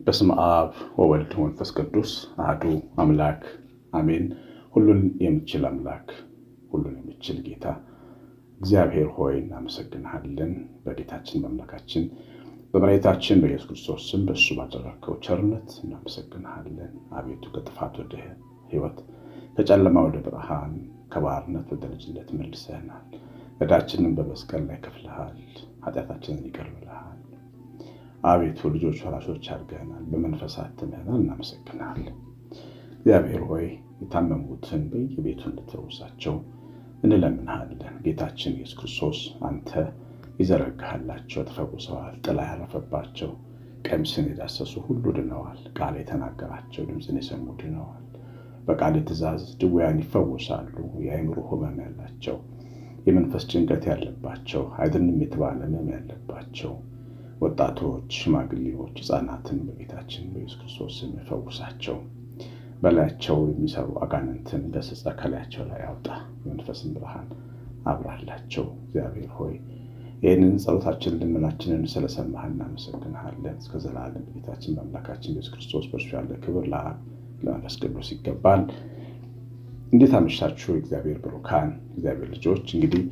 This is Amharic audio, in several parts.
በስመ አብ ወወልድ ወመንፈስ ቅዱስ አሐዱ አምላክ አሜን። ሁሉን የሚችል አምላክ ሁሉን የሚችል ጌታ እግዚአብሔር ሆይ እናመሰግንሃለን። በጌታችን በአምላካችን በመድኃኒታችን በኢየሱስ ክርስቶስ ስም በእሱ ባደረግከው ቸርነት እናመሰግንሃለን። አቤቱ ከጥፋት ወደ ሕይወት ከጨለማ ወደ ብርሃን ከባርነት ወደ ልጅነት መልሰህናል። ዕዳችንን በመስቀል ላይ ከፍለሃል። ኃጢአታችንን ይቅር ብለሃል። አቤቱ ልጆች ወራሾች አድርገናል። በመንፈስ አትመናል። እናመሰግናለን። እግዚአብሔር ሆይ የታመሙትን በየቤቱ እንድትፈውሳቸው እንለምንሃለን። ጌታችን ኢየሱስ ክርስቶስ አንተ ይዘረጋሃላቸው ተፈውሰዋል። ጥላ ያረፈባቸው ቀሚስን የዳሰሱ ሁሉ ድነዋል። ቃል የተናገራቸው ድምፅን የሰሙ ድነዋል። በቃል ትእዛዝ ድውያን ይፈወሳሉ። የአእምሮ ሕመም ያላቸው፣ የመንፈስ ጭንቀት ያለባቸው፣ አይድንም የተባለ ሕመም ያለባቸው ወጣቶች፣ ሽማግሌዎች፣ ሕፃናትን በጌታችን በኢየሱስ ክርስቶስ ስም ይፈውሳቸው። በላያቸው የሚሰሩ አጋንንትን ገሥጸ ከላያቸው ላይ አውጣ። የመንፈስን ብርሃን አብራላቸው። እግዚአብሔር ሆይ ይህንን ጸሎታችንን ልመናችንን ስለሰማህ እናመሰግንሃለን። እስከ ዘላለም በጌታችን በአምላካችን ኢየሱስ ክርስቶስ በእርሱ ያለ ክብር ለአብ ለመንፈስ ቅዱስ ይገባል። እንዴት አመሻችሁ እግዚአብሔር ብሩካን እግዚአብሔር ልጆች። እንግዲህ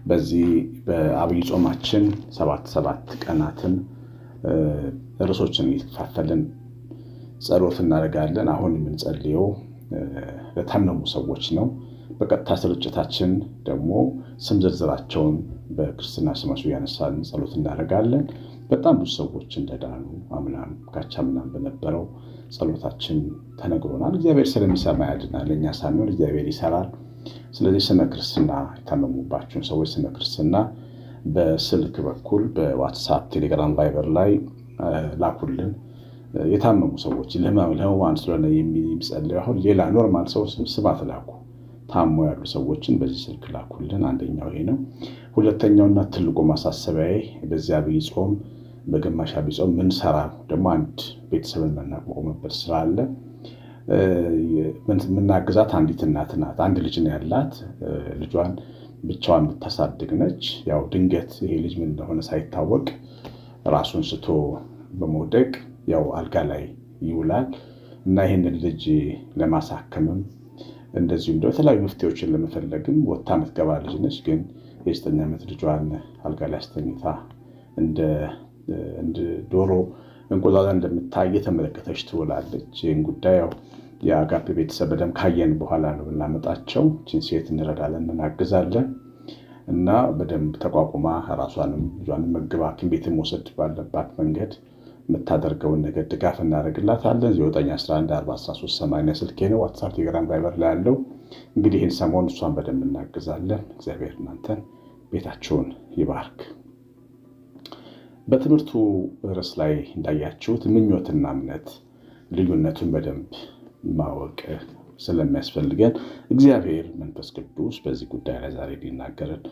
በዚህ በአብይ ጾማችን ሰባት ቀናትን ርዕሶችን እየተከፋፈልን ጸሎት እናደርጋለን። አሁን የምንጸልየው ለታመሙ ሰዎች ነው። በቀጥታ ስርጭታችን ደግሞ ስም ዝርዝራቸውን በክርስትና ስማቸው እያነሳን ጸሎት እናደርጋለን። በጣም ብዙ ሰዎች እንደዳኑ አምናም ካቻምናም በነበረው ጸሎታችን ተነግሮናል። እግዚአብሔር ስለሚሰማ ያድናል። እኛ ሳንሆን እግዚአብሔር ይሰራል። ስለዚህ ስመ ክርስትና የታመሙባቸውን ሰዎች ስመ ክርስትና በስልክ በኩል በዋትሳፕ፣ ቴሌግራም፣ ቫይበር ላይ ላኩልን። የታመሙ ሰዎች ለህሙማን ስለሆነ የሚጸልዩ አሁን ሌላ ኖርማል ሰው ስማት ላኩ። ታሞ ያሉ ሰዎችን በዚህ ስልክ ላኩልን። አንደኛው ይሄ ነው። ሁለተኛውና ትልቁ ማሳሰቢያዬ በዚህ አብይ ጾም በግማሽ አብይ ጾም ምንሰራ ደግሞ አንድ ቤተሰብን የምናቋቁምበት ስራ አለ። የምናግዛት አንዲት እናት ናት። አንድ ልጅ ነው ያላት። ልጇን ብቻዋን የምታሳድግ ነች። ያው ድንገት ይሄ ልጅ ምን እንደሆነ ሳይታወቅ ራሱን ስቶ በመውደቅ ያው አልጋ ላይ ይውላል እና ይህንን ልጅ ለማሳከምም እንደዚሁም ደግሞ የተለያዩ መፍትሄዎችን ለመፈለግም ወጥታ የምትገባ ልጅ ነች። ግን የ9 ዓመት ልጇን አልጋ ላይ አስተኝታ እንደ ዶሮ እንቁላል እንደምታይ እየተመለከተች ትውላለች። ይህን ጉዳይ ያው የአጋፔ ቤተሰብ በደንብ ካየን በኋላ ነው ብናመጣቸው ችን ሴት እንረዳለን፣ እናግዛለን እና በደንብ ተቋቁማ ራሷንም ልጇንም መግባ ሐኪም ቤት መውሰድ ባለባት መንገድ የምታደርገውን ነገር ድጋፍ እናደርግላታለን። 9114138 ስልኬ ነው። ዋትሳፕ፣ ቴሌግራም፣ ቫይበር ላይ ያለው እንግዲህ ይህን ሰሞን እሷን በደንብ እናግዛለን። እግዚአብሔር እናንተን ቤታችሁን ይባርክ። በትምህርቱ ርዕስ ላይ እንዳያችሁት ምኞትና እምነት ልዩነቱን በደንብ ማወቅ ስለሚያስፈልገን እግዚአብሔር መንፈስ ቅዱስ በዚህ ጉዳይ ላይ ዛሬ ሊናገረን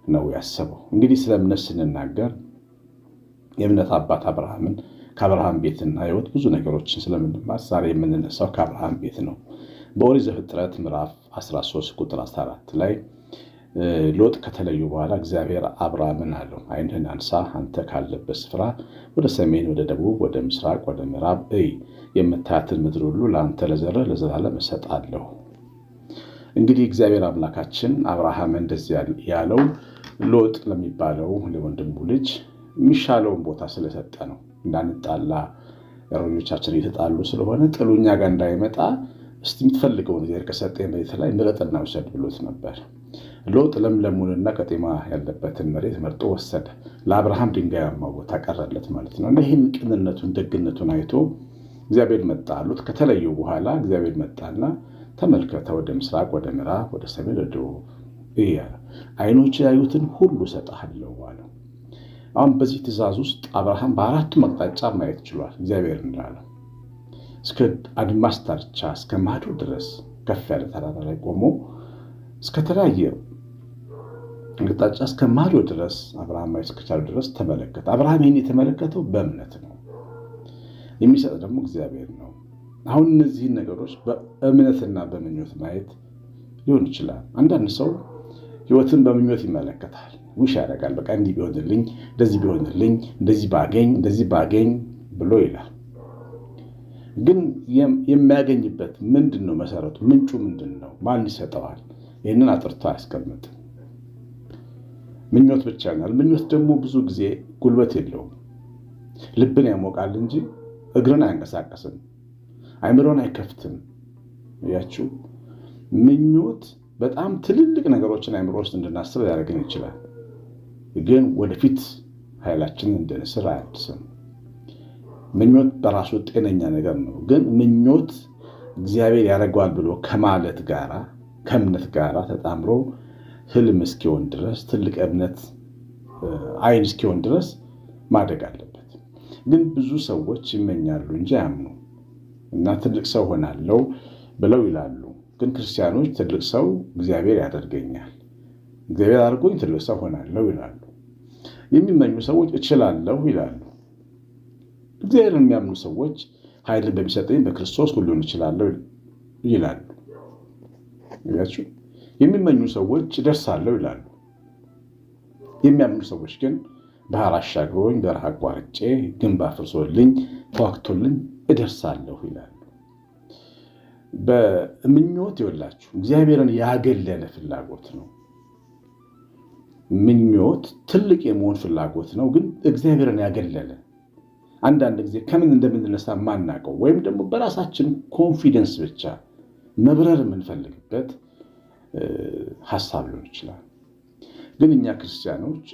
ነው ያሰበው። እንግዲህ ስለ እምነት ስንናገር የእምነት አባት አብርሃምን ከአብርሃም ቤትና ሕይወት ብዙ ነገሮችን ስለምንማር ዛሬ የምንነሳው ከአብርሃም ቤት ነው። በኦሪት ዘፍጥረት ምዕራፍ 13 ቁጥር 14 ላይ ሎጥ ከተለዩ በኋላ እግዚአብሔር አብርሃምን አለው፣ ዓይንህን አንሳ፣ አንተ ካለበት ስፍራ ወደ ሰሜን፣ ወደ ደቡብ፣ ወደ ምስራቅ፣ ወደ ምዕራብ እይ፣ የምታያትን ምድር ሁሉ ለአንተ ለዘርህ ለዘላለም እሰጣለሁ። እንግዲህ እግዚአብሔር አምላካችን አብርሃም እንደዚህ ያለው ሎጥ ለሚባለው ለወንድሙ ልጅ የሚሻለውን ቦታ ስለሰጠ ነው። እንዳንጣላ እረኞቻችን እየተጣሉ ስለሆነ ጥሉ እኛ ጋር እንዳይመጣ እስቲ የምትፈልገውን እግዚአብሔር ከሰጠኝ መሬት ላይ ምረጥና ውሰድ ብሎት ነበር። ሎጥ ለምለሙንና ቀጤማ ያለበትን መሬት መርጦ ወሰደ። ለአብርሃም ድንጋያማ ቦታ ቀረለት ማለት ነው። እና ይህን ቅንነቱን ደግነቱን አይቶ እግዚአብሔር መጣ። ሎጥ ከተለዩ በኋላ እግዚአብሔር መጣና ተመልከተ፣ ወደ ምስራቅ፣ ወደ ምዕራብ፣ ወደ ሰሜን፣ ወደ ደቡብ እያለ ዓይኖች ያዩትን ሁሉ እሰጥሃለሁ አለው። አሁን በዚህ ትእዛዝ ውስጥ አብርሃም በአራቱም አቅጣጫ ማየት ችሏል። እግዚአብሔር እንዳለው እስከ አድማስ ዳርቻ እስከ ማዶ ድረስ ከፍ ያለ ተራራ ላይ ቆሞ እስከ ተለያየ አቅጣጫ እስከ ማዶ ድረስ አብርሃም ማየት እስከቻለ ድረስ ተመለከተ። አብርሃም ይህን የተመለከተው በእምነት ነው። የሚሰጥ ደግሞ እግዚአብሔር ነው። አሁን እነዚህን ነገሮች በእምነትና በምኞት ማየት ሊሆን ይችላል። አንዳንድ ሰው ሕይወትን በምኞት ይመለከታል። ውሽ ያደርጋል። በቃ እንዲህ ቢሆንልኝ፣ እንደዚህ ቢሆንልኝ፣ እንደዚህ ባገኝ ብሎ ይላል። ግን የሚያገኝበት ምንድን ነው? መሰረቱ ምንጩ ምንድን ነው? ማን ይሰጠዋል? ይህንን አጥርቶ አያስቀምጥም። ምኞት ብቻ ይሆናል። ምኞት ደግሞ ብዙ ጊዜ ጉልበት የለውም። ልብን ያሞቃል እንጂ እግርን አያንቀሳቀስም፣ አይምሮን አይከፍትም። ያችሁ ምኞት በጣም ትልልቅ ነገሮችን አይምሮ ውስጥ እንድናስብ ሊያደርገን ይችላል። ግን ወደፊት ኃይላችንን እንደ ንስር አያድስም። ምኞት በራሱ ጤነኛ ነገር ነው። ግን ምኞት እግዚአብሔር ያደርገዋል ብሎ ከማለት ጋራ ከእምነት ጋራ ተጣምሮ ህልም እስኪሆን ድረስ ትልቅ እምነት አይን እስኪሆን ድረስ ማደግ አለበት። ግን ብዙ ሰዎች ይመኛሉ እንጂ አያምኑ እና ትልቅ ሰው ሆናለሁ ብለው ይላሉ። ግን ክርስቲያኖች ትልቅ ሰው እግዚአብሔር ያደርገኛል፣ እግዚአብሔር አድርጎኝ ትልቅ ሰው ሆናለሁ ይላሉ። የሚመኙ ሰዎች እችላለሁ ይላሉ። እግዚአብሔርን የሚያምኑ ሰዎች ኃይልን በሚሰጠኝ በክርስቶስ ሁሉን እችላለሁ ይላሉ። ያችሁ የሚመኙ ሰዎች እደርሳለሁ ይላሉ። የሚያምኑ ሰዎች ግን ባህር አሻግሮኝ በረሃ አቋርጬ ግንብ አፍርሶልኝ ተዋግቶልኝ እደርሳለሁ ይላሉ። በምኞት ይወላችሁ እግዚአብሔርን ያገለለ ፍላጎት ነው። ምኞት ትልቅ የመሆን ፍላጎት ነው፣ ግን እግዚአብሔርን ያገለለ አንዳንድ ጊዜ ከምን እንደምንነሳ ማናውቀው ወይም ደግሞ በራሳችን ኮንፊደንስ ብቻ መብረር የምንፈልግበት ሐሳብ ሊሆን ይችላል። ግን እኛ ክርስቲያኖች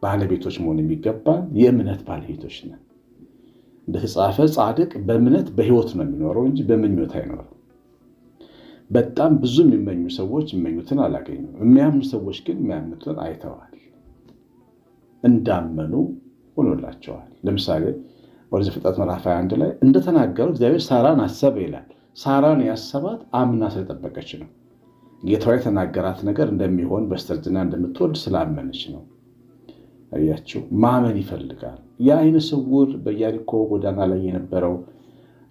ባለቤቶች መሆን የሚገባን የእምነት ባለቤቶች ነን። እንደተጻፈ ጻድቅ በእምነት በሕይወት ነው የሚኖረው እንጂ በምኞት አይኖርም። በጣም ብዙ የሚመኙ ሰዎች የሚመኙትን አላገኙም። የሚያምኑ ሰዎች ግን የሚያምኑትን አይተዋል፣ እንዳመኑ ሆኖላቸዋል። ለምሳሌ ወደ ዘፍጥረት ምዕራፍ 21 ላይ እንደተናገረው እግዚአብሔር ሳራን አሰበ ይላል። ሳራን ያሰባት አምና ስለጠበቀች ነው። ጌታዋ የተናገራት ነገር እንደሚሆን በስተርጅና እንደምትወልድ ስላመነች ነው። አያችሁ፣ ማመን ይፈልጋል። የዓይነ ስውር በኢያሪኮ ጎዳና ላይ የነበረው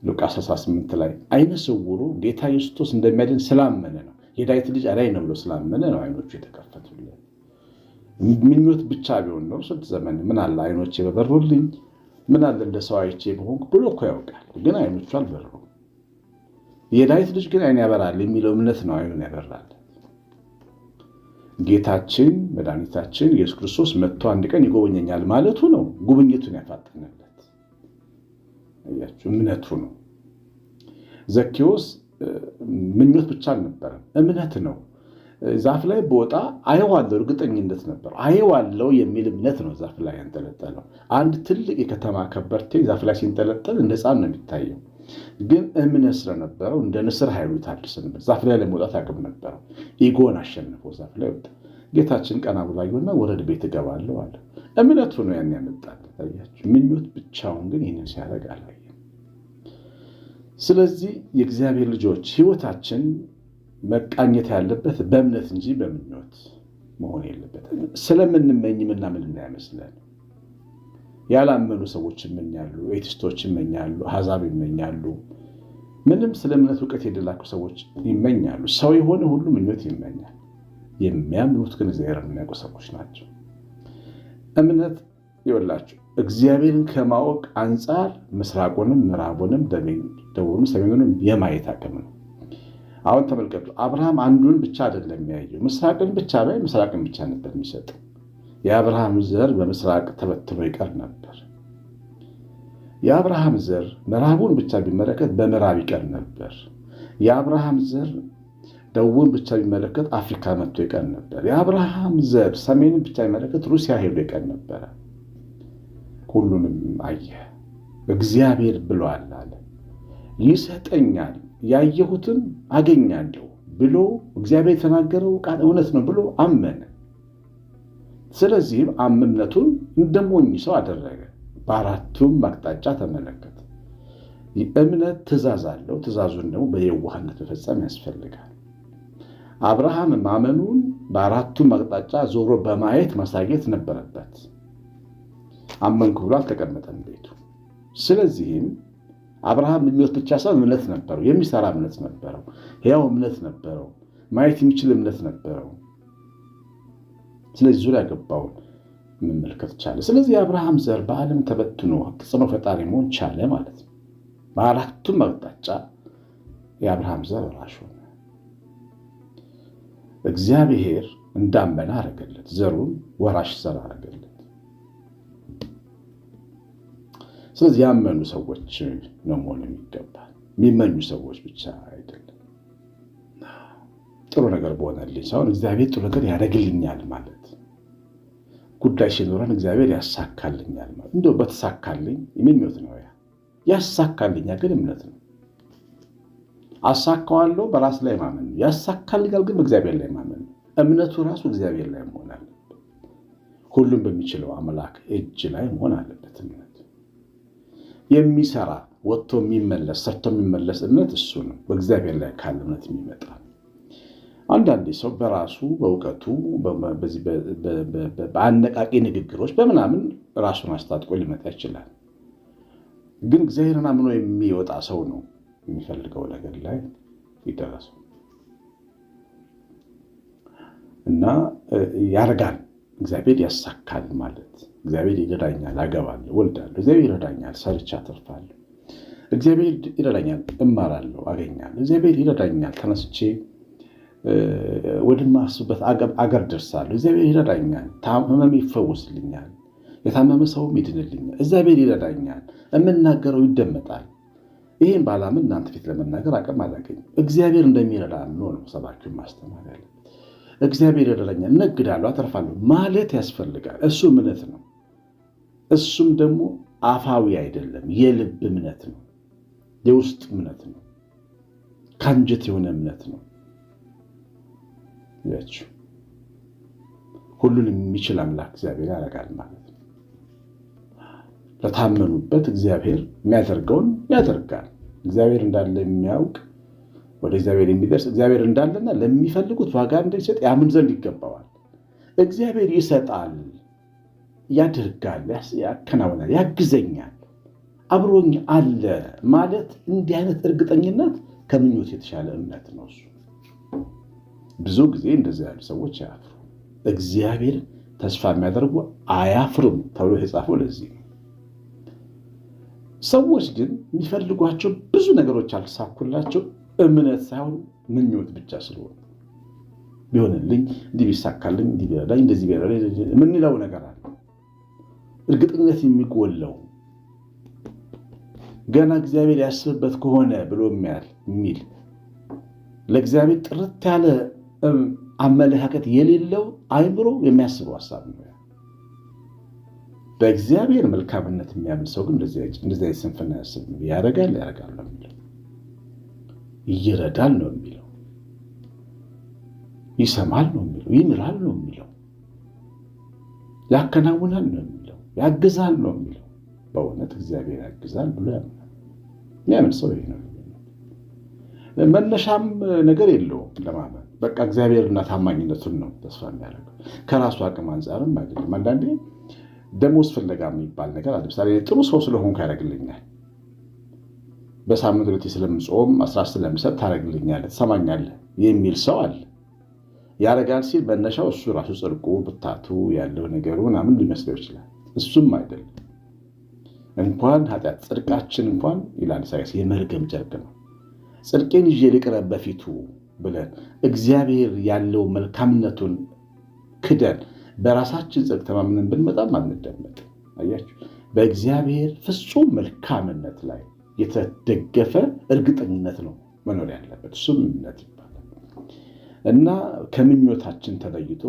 ሉቃስ 18 ላይ ዓይነ ስውሩ ጌታ ኢየሱስ ክርስቶስ እንደሚያድን ስላመነ ነው። የዳዊት ልጅ አዳኝ ነው ብሎ ስላመነ ነው ዓይኖቹ የተከፈቱለት። ምኞት ብቻ ቢሆን ነው ስንት ዘመን ምን አለ ዓይኖቼ በበሩልኝ፣ ምን አለ እንደ ሰው አይቼ በሆንኩ ብሎ እኮ ያውቃል። ግን ዓይኖቹ አልበሩም። የዳዊት ልጅ ግን ዓይን ያበራል የሚለው እምነት ነው ዓይኑን ያበራል። ጌታችን መድኃኒታችን ኢየሱስ ክርስቶስ መጥቶ አንድ ቀን ይጎበኘኛል ማለቱ ነው ጉብኝቱን ያፋጠነለት። አያችሁ፣ እምነቱ ነው። ዘኬዎስ ምኞት ብቻ አልነበረም፣ እምነት ነው። ዛፍ ላይ በወጣ አየዋለሁ እርግጠኝነት ነበር። አየዋለሁ የሚል እምነት ነው ዛፍ ላይ ያንጠለጠለው። አንድ ትልቅ የከተማ ከበርቴ ዛፍ ላይ ሲንጠለጠል እንደ ሕፃን ነው የሚታየው። ግን እምነት ስለነበረው እንደ ንስር ኃይሉ ይታድስ ነበር። ዛፍ ላይ ለመውጣት አቅም ነበረው። ኢጎን አሸንፎ ዛፍ ላይ ወጣ። ጌታችን ቀና ብሎ አየውና ወረድ ቤት እገባለሁ አለ። እምነቱ ነው ያን ያመጣል። ታያችሁ፣ ምኞት ብቻውን ግን ይህንን ሲያደርግ አላየም። ስለዚህ የእግዚአብሔር ልጆች ሕይወታችን መቃኘት ያለበት በእምነት እንጂ በምኞት መሆን የለበትም። ስለምንመኝ ምናምን እንዳይመስለን። ያላመኑ ሰዎች ይመኛሉ፣ ኤቲስቶች ይመኛሉ፣ አሕዛብ ይመኛሉ፣ ምንም ስለ እምነት እውቀት የሌላቸው ሰዎች ይመኛሉ። ሰው የሆነ ሁሉ ምኞት ይመኛል። የሚያምኑት ግን እግዚአብሔርን የሚያውቁ ሰዎች ናቸው። እምነት ይወላችሁ እግዚአብሔርን ከማወቅ አንጻር ምስራቁንም ምዕራቡንም ደቡብንም ሰሜኑንም የማየት አቅም ነው። አሁን ተመልከቱ፣ አብርሃም አንዱን ብቻ አይደለም የሚያየው። ምስራቅን ብቻ ላይ ምስራቅን ብቻ ነበር የሚሰጠው። የአብርሃም ዘር በምስራቅ ተበትኖ ይቀር ነበር። የአብርሃም ዘር ምዕራቡን ብቻ ቢመለከት በምዕራብ ይቀር ነበር። የአብርሃም ዘር ደቡብን ብቻ ቢመለከት አፍሪካ መጥቶ ይቀር ነበር። የአብርሃም ዘር ሰሜንን ብቻ ቢመለከት ሩሲያ ሄዶ ይቀር ነበረ። ሁሉንም አየ። እግዚአብሔር ብሏል አለ፣ ይሰጠኛል፣ ያየሁትን አገኛለሁ ብሎ እግዚአብሔር የተናገረው ቃል እውነት ነው ብሎ አመነ። ስለዚህም እምነቱን እንደሞኝ ሰው አደረገ። በአራቱም አቅጣጫ ተመለከተ። እምነት ትእዛዝ አለው። ትእዛዙን ደግሞ በየዋህነት መፈጸም ያስፈልጋል። አብርሃም ማመኑን በአራቱም አቅጣጫ ዞሮ በማየት ማሳየት ነበረበት። አመንኩ ብሎ አልተቀመጠም ቤቱ። ስለዚህም አብርሃም ምኞት ብቻ ሳይሆን እምነት ነበረው፣ የሚሰራ እምነት ነበረው፣ ሕያው እምነት ነበረው፣ ማየት የሚችል እምነት ነበረው። ስለዚህ ዙሪያ ገባውን መመልከት ቻለ። ስለዚህ የአብርሃም ዘር በዓለም ተበትኖ ተጽዕኖ ፈጣሪ መሆን ቻለ ማለት ነው። በአራቱም አቅጣጫ የአብርሃም ዘር ወራሽ ሆነ። እግዚአብሔር እንዳመነ አረገለት፣ ዘሩን ወራሽ ዘር አረገለት። ስለዚህ ያመኑ ሰዎች ነው መሆን የሚገባል፣ የሚመኙ ሰዎች ብቻ አይደለም። ጥሩ ነገር በሆነልኝ ሳይሆን እግዚአብሔር ጥሩ ነገር ያደርግልኛል ማለት፣ ጉዳይ ሲኖረን እግዚአብሔር ያሳካልኛል ማለት። እንደው በተሳካልኝ ምኞት ነው፣ ያሳካልኛል ግን እምነት ነው። አሳካዋለሁ በራስ ላይ ማመን ነው። ያሳካልኛል ግን በእግዚአብሔር ላይ ማመን ነው። እምነቱ ራሱ እግዚአብሔር ላይ መሆን አለበት። ሁሉም በሚችለው አምላክ እጅ ላይ መሆን አለበት እምነት። የሚሰራ ወጥቶ የሚመለስ ሰርቶ የሚመለስ እምነት እሱ ነው፣ በእግዚአብሔር ላይ ካለ እምነት የሚመጣ። አንዳንዴ ሰው በራሱ በእውቀቱ በአነቃቂ ንግግሮች በምናምን ራሱን አስታጥቆ ሊመጣ ይችላል። ግን እግዚአብሔርን አምኖ የሚወጣ ሰው ነው የሚፈልገው ነገር ላይ ይደረሰው እና ያደርጋል። እግዚአብሔር ያሳካል ማለት እግዚአብሔር ይረዳኛል፣ አገባለሁ፣ ወልዳለሁ፣ እግዚአብሔር ይረዳኛል፣ ሰርቻ አተርፋለሁ፣ እግዚአብሔር ይረዳኛል፣ እማራለሁ፣ አገኛለሁ፣ እግዚአብሔር ይረዳኛል፣ ተነስቼ ወደማስበት አገር ደርሳለሁ፣ እግዚአብሔር ይረዳኛል፣ ህመም ይፈወስልኛል፣ የታመመ ሰውም ይድንልኛል፣ እግዚአብሔር ይረዳኛል፣ የምናገረው ይደመጣል። ይህን ባላምን እናንተ ፊት ለመናገር አቅም አላገኝም። እግዚአብሔር እንደሚረዳ ነው ሰባኪውን ማስተማር ያለ። እግዚአብሔር ይረዳኛል፣ እነግዳለሁ፣ አተርፋለሁ ማለት ያስፈልጋል። እሱ እምነት ነው። እሱም ደግሞ አፋዊ አይደለም፣ የልብ እምነት ነው፣ የውስጥ እምነት ነው፣ ከአንጀት የሆነ እምነት ነው። ያችሁ ሁሉን የሚችል አምላክ እግዚአብሔር ያደርጋል ማለት ነው። ለታመኑበት እግዚአብሔር የሚያደርገውን ያደርጋል። እግዚአብሔር እንዳለ የሚያውቅ ወደ እግዚአብሔር የሚደርስ እግዚአብሔር እንዳለና ለሚፈልጉት ዋጋ እንደሚሰጥ ያምን ዘንድ ይገባዋል። እግዚአብሔር ይሰጣል፣ ያደርጋል፣ ያከናውናል፣ ያግዘኛል፣ አብሮኝ አለ ማለት እንዲህ አይነት እርግጠኝነት ከምኞት የተሻለ እምነት ነው። እሱ ብዙ ጊዜ እንደዚህ ያሉ ሰዎች አያፍሩ። እግዚአብሔር ተስፋ የሚያደርጉ አያፍሩም ተብሎ የተጻፈው ለዚህ ነው። ሰዎች ግን የሚፈልጓቸው ብዙ ነገሮች አልተሳኩላቸው እምነት ሳይሆን ምኞት ብቻ ስለሆነ ቢሆንልኝ፣ እንዲህ ቢሳካልኝ፣ እንዲህ ቢረዳኝ፣ እንደዚህ ቢረዳኝ የምንለው ነገር አለ። እርግጠኝነት የሚጎለው ገና እግዚአብሔር ያስብበት ከሆነ ብሎ የሚል ለእግዚአብሔር ጥርት ያለ አመለካከት የሌለው አይምሮ የሚያስበው ሀሳብ ነው። በእግዚአብሔር መልካምነት የሚያምን ሰው ግን እንደዚህ ስንፍና ያስብ ነው። ያደርጋል ነው የሚለው፣ ይረዳል ነው የሚለው፣ ይሰማል ነው የሚለው፣ ይምራል ነው የሚለው፣ ያከናውናል ነው የሚለው፣ ያግዛል ነው የሚለው። በእውነት እግዚአብሔር ያግዛል ብሎ ያምናል። የሚያምን ሰው ይሄ ነው። መነሻም ነገር የለውም ለማመን። በቃ እግዚአብሔርና ታማኝነቱን ነው ተስፋ የሚያደርገው። ከራሱ አቅም አንጻርም አይደለም። አንዳንዴ ደሞዝ ፍለጋ የሚባል ነገር አለ። ለምሳሌ ጥሩ ሰው ስለሆንኩ ያደርግልኛል፣ በሳምንት ሁለቴ ስለምጾም 10 ስለምሰጥ ታደርግልኛለህ፣ ትሰማኛለህ የሚል ሰው አለ። ያደርጋል ሲል መነሻው እሱ ራሱ ጽድቁ ብታቱ ያለው ነገሩ ምናምን ሊመስለው ይችላል። እሱም አይደለም። እንኳን ኃጢአት ጽድቃችን እንኳን ይላል ኢሳይያስ የመርገም ጨርቅ ነው። ጽድቄን ይዤ ልቅረብ በፊቱ ብለን እግዚአብሔር ያለው መልካምነቱን ክደን በራሳችን ጽድቅ ተማምነን ብንመጣም አንደመጥ። አያችሁ፣ በእግዚአብሔር ፍጹም መልካምነት ላይ የተደገፈ እርግጠኝነት ነው መኖር ያለበት። እሱም እምነት ይባላል እና ከምኞታችን ተለይቶ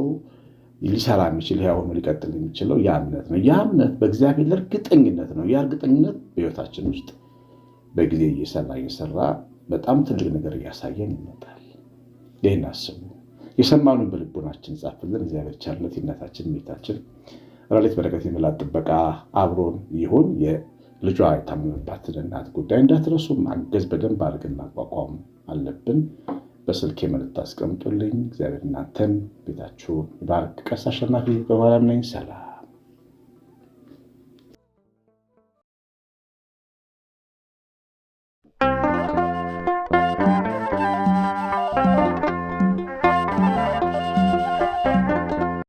ሊሰራ የሚችል ሕያው ሆኖ ሊቀጥል የሚችለው ያ እምነት ነው። ያ እምነት በእግዚአብሔር እርግጠኝነት ነው። ያ እርግጠኝነት በሕይወታችን ውስጥ በጊዜ እየሰራ በጣም ትልቅ ነገር እያሳየን ይመጣል። ይህን አስቡ። የሰማኑን በልቦናችን ጻፍልን። እግዚአብሔር ቸርነት የእናታችን እመቤታችን ረድኤት በረከት የመላእክት ጥበቃ አብሮን ይሁን። የልጇ የታመመባትን እናት ጉዳይ እንዳትረሱ። ማገዝ በደንብ አድርገን ማቋቋም አለብን። በስልክ መልእክት አስቀምጡልኝ። እግዚአብሔር እናንተን ቤታችሁን ይባርክ። ቀሲስ አሸናፊ ገብረማርያም ነኝ። ሰላም